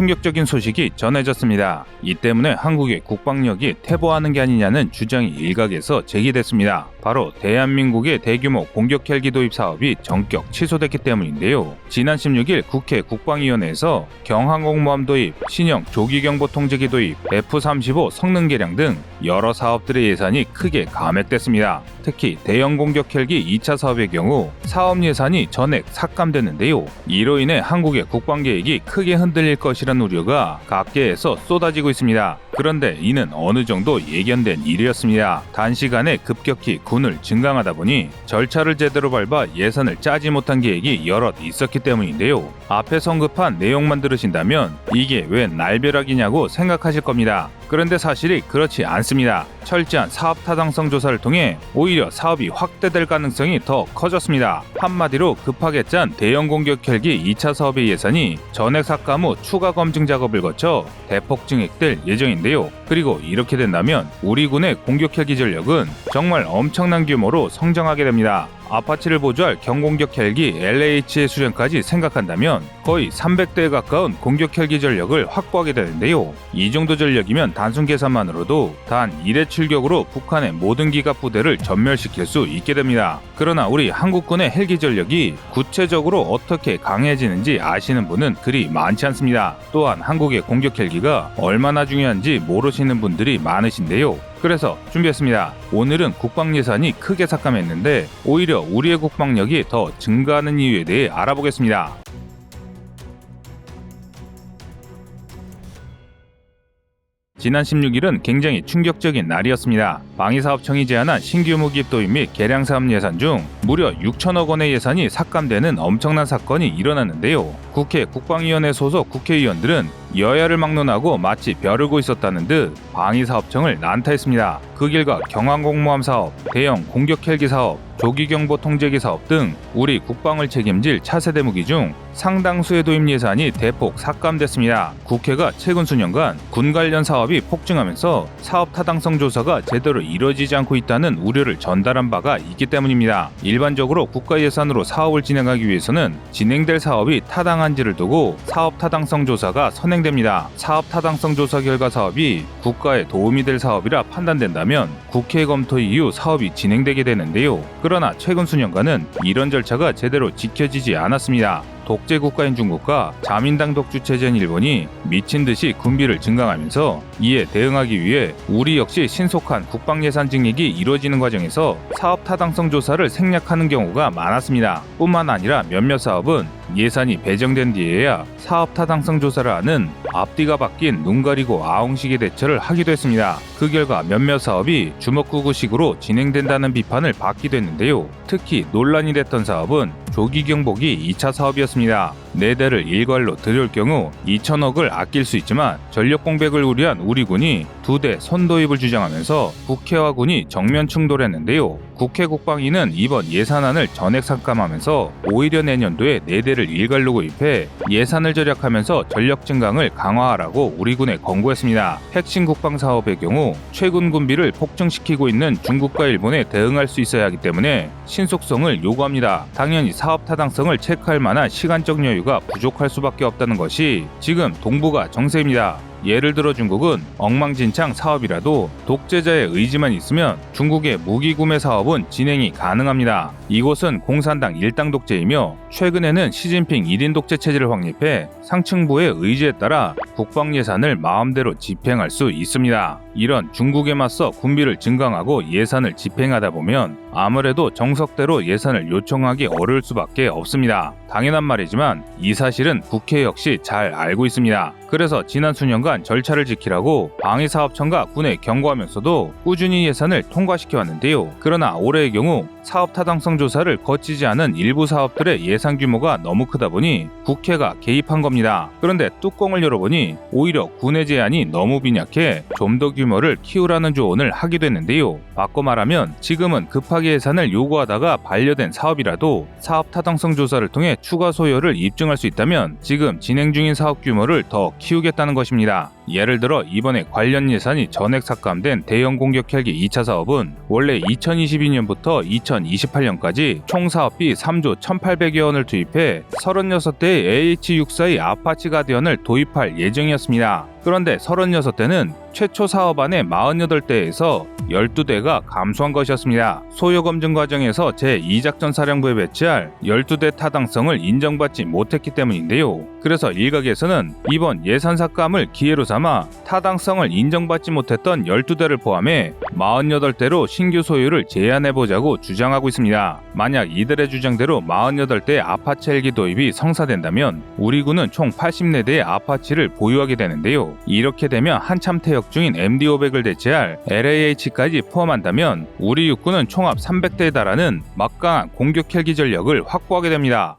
충격적인 소식이 전해졌습니다. 이 때문에 한국의 국방력이 퇴보하는 게 아니냐는 주장이 일각에서 제기됐습니다. 바로 대한민국의 대규모 공격 헬기 도입 사업이 전격 취소됐기 때문인데요. 지난 16일 국회 국방위원회에서 경항공모함 도입, 신형 조기경보 통제기 도입, F-35 성능 개량 등 여러 사업들의 예산이 크게 감액됐습니다. 특히 대형 공격 헬기 2차 사업의 경우 사업 예산이 전액 삭감됐는데요. 이로 인해 한국의 국방 계획이 크게 흔들릴 것이란 우려가 각계에서 쏟아지고 있습니다. 그런데 이는 어느 정도 예견된 일이었습니다. 단시간에 급격히 군을 증강하다 보니 절차를 제대로 밟아 예산을 짜지 못한 계획이 여럿 있었기 때문인데요. 앞에 언급한 내용만 들으신다면 이게 왜 날벼락이냐고 생각하실 겁니다. 그런데 사실이 그렇지 않습니다. 철저한 사업 타당성 조사를 통해 오히려 사업이 확대될 가능성이 더 커졌습니다. 한마디로 급하게 짠 대형 공격 헬기 2차 사업의 예산이 전액 삭감 후 추가 검증 작업을 거쳐 대폭 증액될 예정인데요. 그리고 이렇게 된다면 우리 군의 공격 헬기 전력은 정말 엄청난 규모로 성장하게 됩니다. 아파치를 보조할 경공격 헬기 LH의 수련까지 생각한다면 거의 300대에 가까운 공격 헬기 전력을 확보하게 되는데요. 이 정도 전력이면 단순 계산만으로도 단 1회 출격으로 북한의 모든 기갑 부대를 전멸시킬 수 있게 됩니다. 그러나 우리 한국군의 헬기 전력이 구체적으로 어떻게 강해지는지 아시는 분은 그리 많지 않습니다. 또한 한국의 공격 헬기가 얼마나 중요한지 모르시는 분들이 많으신데요. 그래서 준비했습니다. 오늘은 국방 예산이 크게 삭감했는데 오히려 우리의 국방력이 더 증가하는 이유에 대해 알아보겠습니다. 지난 16일은 굉장히 충격적인 날이었습니다. 방위사업청이 제안한 신규 무기 도입 및 개량 사업 예산 중 무려 6천억 원의 예산이 삭감되는 엄청난 사건이 일어났는데요. 국회 국방위원회 소속 국회의원들은 여야를 막론하고 마치 벼르고 있었다는 듯 방위사업청을 난타했습니다. 그 결과 경항공모함 사업, 대형 공격 헬기 사업, 조기경보 통제기 사업 등 우리 국방을 책임질 차세대 무기 중 상당수의 도입 예산이 대폭 삭감됐습니다. 국회가 최근 수년간 군 관련 사업이 폭증하면서 사업 타당성 조사가 제대로 이뤄지지 않고 있다는 우려를 전달한 바가 있기 때문입니다. 일반적으로 국가 예산으로 사업을 진행하기 위해서는 진행될 사업이 타당한지를 두고 사업 타당성 조사가 선행됩니다. 사업 타당성 조사 결과 사업이 국가에 도움이 될 사업이라 판단된다면 국회 검토 이후 사업이 진행되게 되는데요. 그러나 최근 수년간은 이런 절차가 제대로 지켜지지 않았습니다. 독재 국가인 중국과 자민당 독주 체제인 일본이 미친 듯이 군비를 증강하면서 이에 대응하기 위해 우리 역시 신속한 국방 예산 증액이 이루어지는 과정에서 사업 타당성 조사를 생략하는 경우가 많았습니다. 뿐만 아니라 몇몇 사업은 예산이 배정된 뒤에야 사업 타당성 조사를 하는 앞뒤가 바뀐 눈 가리고 아웅식의 대처를 하기도 했습니다. 그 결과 몇몇 사업이 주먹구구식으로 진행된다는 비판을 받기도 했는데요. 특히 논란이 됐던 사업은 조기경보기 2차 사업이었습니다. 4대를 일괄로 들여올 경우 2천억을 아낄 수 있지만 전력 공백을 우려한 우리 군이 2대 선도입을 주장하면서 국회와 군이 정면 충돌했는데요. 국회 국방위는 이번 예산안을 전액 삭감하면서 오히려 내년도에 4대를 일괄로 구입해 예산을 절약하면서 전력 증강을 강화하라고 우리 군에 권고했습니다. 핵심 국방 사업의 경우 최근 군비를 폭증시키고 있는 중국과 일본에 대응할 수 있어야 하기 때문에 신속성을 요구합니다. 당연히 사업 타당성을 체크할 만한 시간적 여유가 부족할 수밖에 없다는 것이 지금 동북아 정세입니다. 예를 들어 중국은 엉망진창 사업이라도 독재자의 의지만 있으면 중국의 무기 구매 사업은 진행이 가능합니다. 이곳은 공산당 일당 독재이며 최근에는 시진핑 1인 독재 체제를 확립해 상층부의 의지에 따라 국방 예산을 마음대로 집행할 수 있습니다. 이런 중국에 맞서 군비를 증강하고 예산을 집행하다 보면 아무래도 정석대로 예산을 요청하기 어려울 수밖에 없습니다. 당연한 말이지만 이 사실은 국회 역시 잘 알고 있습니다. 그래서 지난 수년간 절차를 지키라고 방위사업청과 군에 경고하면서도 꾸준히 예산을 통과시켜 왔는데요. 그러나 올해의 경우 사업 타당성 조사를 거치지 않은 일부 사업들의 예산 규모가 너무 크다 보니 국회가 개입한 겁니다. 그런데 뚜껑을 열어보니 오히려 군의 제안이 너무 빈약해 좀 더 규모를 키우라는 조언을 하기도 했는데요. 바꿔 말하면 지금은 급하게 예산을 요구하다가 반려된 사업이라도 사업 타당성 조사를 통해 추가 소요를 입증할 수 있다면 지금 진행 중인 사업 규모를 더 키우겠다는 것입니다. 예를 들어 이번에 관련 예산이 전액 삭감된 대형 공격 헬기 2차 사업은 원래 2022년부터 2028년까지 총 사업비 3조 1,800여 원을 투입해 36대의 AH-64의 아파치 가디언을 도입할 예정이었습니다. 그런데 36대는 최초 사업안의 48대에서 12대가 감소한 것이었습니다. 소요 검증 과정에서 제2작전 사령부에 배치할 12대 타당성을 인정받지 못했기 때문인데요. 그래서 일각에서는 이번 예산 삭감을 기회로 삼아 타당성을 인정받지 못했던 12대를 포함해 48대로 신규 소유를 제한해보자고 주장하고 있습니다. 만약 이들의 주장대로 48대의 아파치 헬기 도입이 성사된다면 우리 군은 총 80여대의 아파치를 보유하게 되는데요. 이렇게 되면 한참 퇴역 중인 MD-500을 대체할 LAH까지 포함한다면 우리 육군은 총합 300대에 달하는 막강한 공격 헬기 전력을 확보하게 됩니다.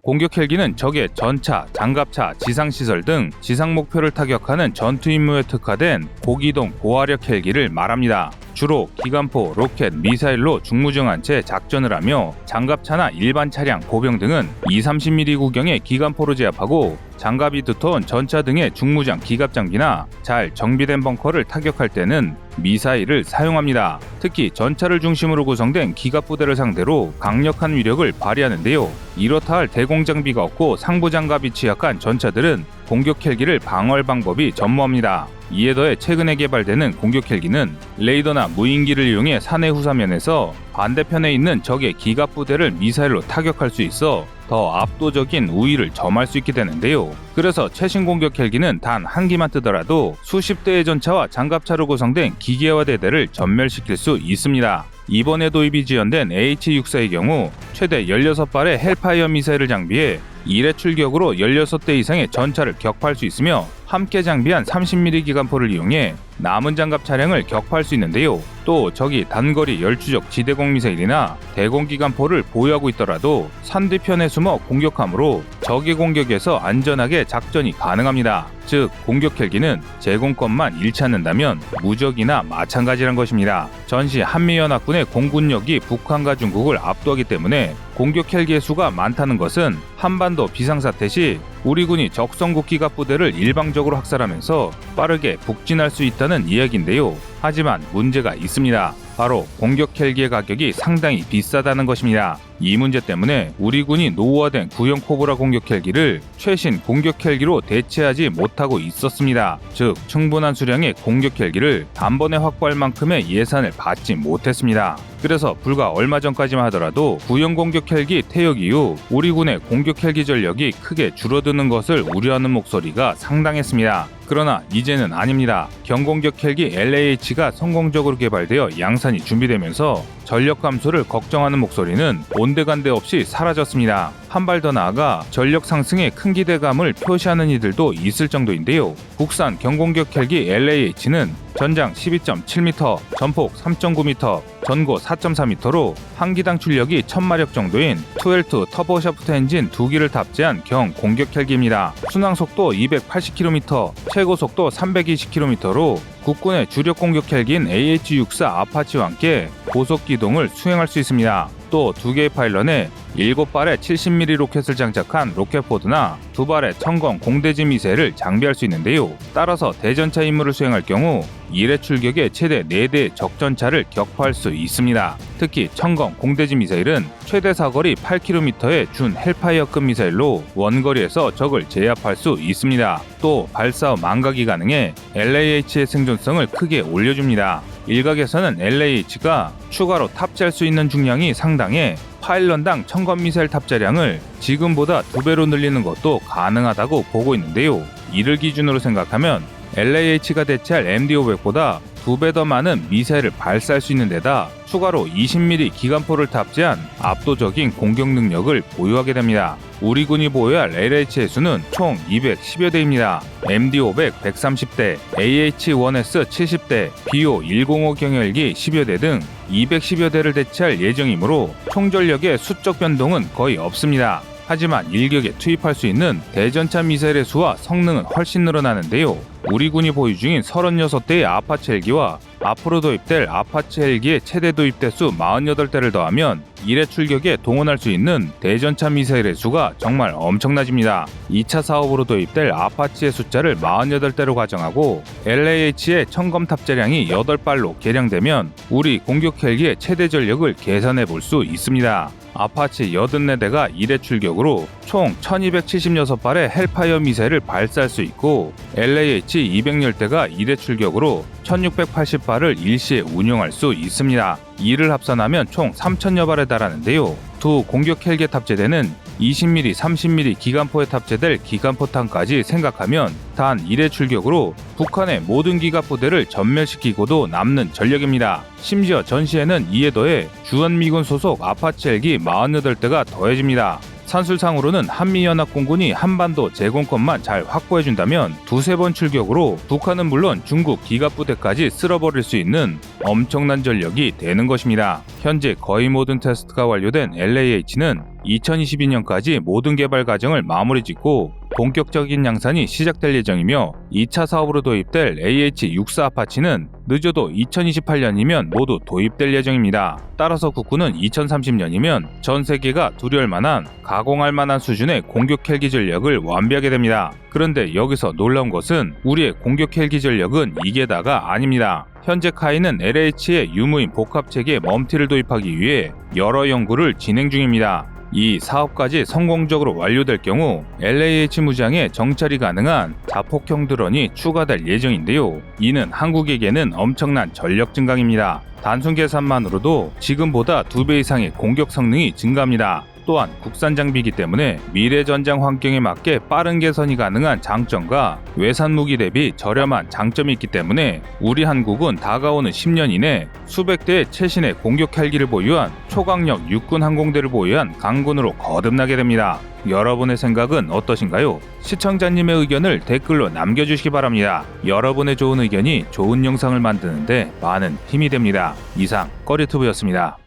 공격 헬기는 적의 전차, 장갑차, 지상시설 등 지상 목표를 타격하는 전투 임무에 특화된 고기동 고화력 헬기를 말합니다. 주로 기관포, 로켓, 미사일로 중무정한 채 작전을 하며 장갑차나 일반 차량, 보병 등은 20-30mm 구경의 기관포로 제압하고 장갑이 두터운 전차 등의 중무장 기갑 장비나 잘 정비된 벙커를 타격할 때는 미사일을 사용합니다. 특히 전차를 중심으로 구성된 기갑 부대를 상대로 강력한 위력을 발휘하는데요. 이렇다 할 대공 장비가 없고 상부 장갑이 취약한 전차들은 공격 헬기를 방어할 방법이 전무합니다. 이에 더해 최근에 개발되는 공격 헬기는 레이더나 무인기를 이용해 산해 후사면에서 반대편에 있는 적의 기갑 부대를 미사일로 타격할 수 있어 더 압도적인 우위를 점할 수 있게 되는데요. 그래서 최신 공격 헬기는 단 한 기만 뜨더라도 수십 대의 전차와 장갑차로 구성된 기계화 대대를 전멸시킬 수 있습니다. 이번에 도입이 지연된 H-64의 경우 최대 16발의 헬파이어 미사일을 장비해 1회 출격으로 16대 이상의 전차를 격파할 수 있으며 함께 장비한 30mm 기관포를 이용해 남은 장갑 차량을 격파할 수 있는데요. 또 적이 단거리 열추적 지대공 미사일이나 대공 기관포를 보유하고 있더라도 산 뒤편에 숨어 공격함으로 적의 공격에서 안전하게 작전이 가능합니다. 즉 공격 헬기는 제공권만 잃지 않는다면 무적이나 마찬가지란 것입니다. 전시 한미연합군의 공군력이 북한과 중국을 압도하기 때문에 공격 헬기의 수가 많다는 것은 한반도 비상사태 시 우리 군이 적성국 기갑 부대를 일방적으로 학살하면서 빠르게 북진할 수 있다는 이야기인데요. 하지만 문제가 있습니다. 바로 공격 헬기의 가격이 상당히 비싸다는 것입니다. 이 문제 때문에 우리 군이 노후화된 구형 코브라 공격 헬기를 최신 공격 헬기로 대체하지 못하고 있었습니다. 즉 충분한 수량의 공격 헬기를 단번에 확보할 만큼의 예산을 받지 못했습니다. 그래서 불과 얼마 전까지만 하더라도 구형 공격 헬기 퇴역 이후 우리 군의 공격 헬기 전력이 크게 줄어드는 것을 우려하는 목소리가 상당했습니다. 그러나 이제는 아닙니다. 경공격 헬기 LAH가 성공적으로 개발되어 양산이 준비되면서 전력 감소를 걱정하는 목소리는 온데간데 없이 사라졌습니다. 한 발 더 나아가 전력 상승에 큰 기대감을 표시하는 이들도 있을 정도인데요. 국산 경공격 헬기 LAH는 전장 12.7m, 전폭 3.9m, 전고 4.4m로 한 기당 출력이 1000마력 정도인 12 터보 샤프트 엔진 2기를 탑재한 경 공격 헬기입니다. 순항 속도 280km, 최고 속도 320km로 국군의 주력 공격 헬기인 AH-64 아파치와 함께 고속 기동을 수행할 수 있습니다. 또 2개의 파일런에 7발의 70mm 로켓을 장착한 로켓포드나 2발의 청검 공대지 미사일을 장비할 수 있는데요. 따라서 대전차 임무를 수행할 경우 1회 출격에 최대 4대의 적전차를 격파할 수 있습니다. 특히 청검 공대지 미사일은 최대 사거리 8km의 준 헬파이어급 미사일로 원거리에서 적을 제압할 수 있습니다. 또 발사 후 망각이 가능해 LAH의 생존성을 크게 올려줍니다. 일각에서는 LAH가 추가로 탑재할 수 있는 중량이 상당해 파일런당 청검 미사일 탑재량을 지금보다 2배로 늘리는 것도 가능하다고 보고 있는데요. 이를 기준으로 생각하면 LAH가 대체할 MD-500보다 2배 더 많은 미사일을 발사할 수 있는 데다 추가로 20mm 기관포를 탑재한 압도적인 공격 능력을 보유하게 됩니다. 우리 군이 보유할 LH의 수는 총 210여 대입니다. MD-500 130대, AH-1S 70대, BO-105 경혈기 10여 대 등 210여 대를 대체할 예정이므로 총전력의 수적 변동은 거의 없습니다. 하지만 일격에 투입할 수 있는 대전차 미사일의 수와 성능은 훨씬 늘어나는데요. 우리 군이 보유 중인 36대의 아파치 헬기와 앞으로 도입될 아파치 헬기의 최대 도입 대수 48대를 더하면 1회 출격에 동원할 수 있는 대전차 미사일의 수가 정말 엄청나집니다. 2차 사업으로 도입될 아파치의 숫자를 48대로 가정하고 LAH의 청검 탑재량이 8발로 개량되면 우리 공격 헬기의 최대 전력을 계산해 볼 수 있습니다. 아파치 84대가 1회 출격으로 총 1276발의 헬파이어 미사일을 발사할 수 있고 LAH 210대가 1회 출격으로 1680발을 일시에 운용할 수 있습니다. 이를 합산하면 총 3000여 발에 달하는데요. 두 공격 헬기에 탑재되는 20mm, 30mm 기관포에 탑재될 기관포탄까지 생각하면 단 1회 출격으로 북한의 모든 기갑부대를 전멸시키고도 남는 전력입니다. 심지어 전시에는 이에 더해 주한미군 소속 아파치 헬기 48대가 더해집니다. 산술상으로는 한미연합공군이 한반도 제공권만 잘 확보해준다면 두세 번 출격으로 북한은 물론 중국 기갑부대까지 쓸어버릴 수 있는 엄청난 전력이 되는 것입니다. 현재 거의 모든 테스트가 완료된 LAH는 2022년까지 모든 개발 과정을 마무리 짓고 본격적인 양산이 시작될 예정이며 2차 사업으로 도입될 AH-64 아파치는 늦어도 2028년이면 모두 도입될 예정입니다. 따라서 국군은 2030년이면 전 세계가 두려울 만한 가공할 만한 수준의 공격 헬기 전력을 완비하게 됩니다. 그런데 여기서 놀라운 것은 우리의 공격 헬기 전력은 이게 다가 아닙니다. 현재 카이는 LH의 유무인 복합체계 멈티를 도입하기 위해 여러 연구를 진행 중입니다. 이 사업까지 성공적으로 완료될 경우 LAH 무장에 정찰이 가능한 자폭형 드론이 추가될 예정인데요. 이는 한국에게는 엄청난 전력 증강입니다. 단순 계산만으로도 지금보다 2배 이상의 공격 성능이 증가합니다. 또한 국산 장비이기 때문에 미래 전장 환경에 맞게 빠른 개선이 가능한 장점과 외산 무기 대비 저렴한 장점이 있기 때문에 우리 한국은 다가오는 10년 이내 수백 대의 최신의 공격 헬기를 보유한 초강력 육군 항공대를 보유한 강군으로 거듭나게 됩니다. 여러분의 생각은 어떠신가요? 시청자님의 의견을 댓글로 남겨주시기 바랍니다. 여러분의 좋은 의견이 좋은 영상을 만드는데 많은 힘이 됩니다. 이상 꺼리투브였습니다.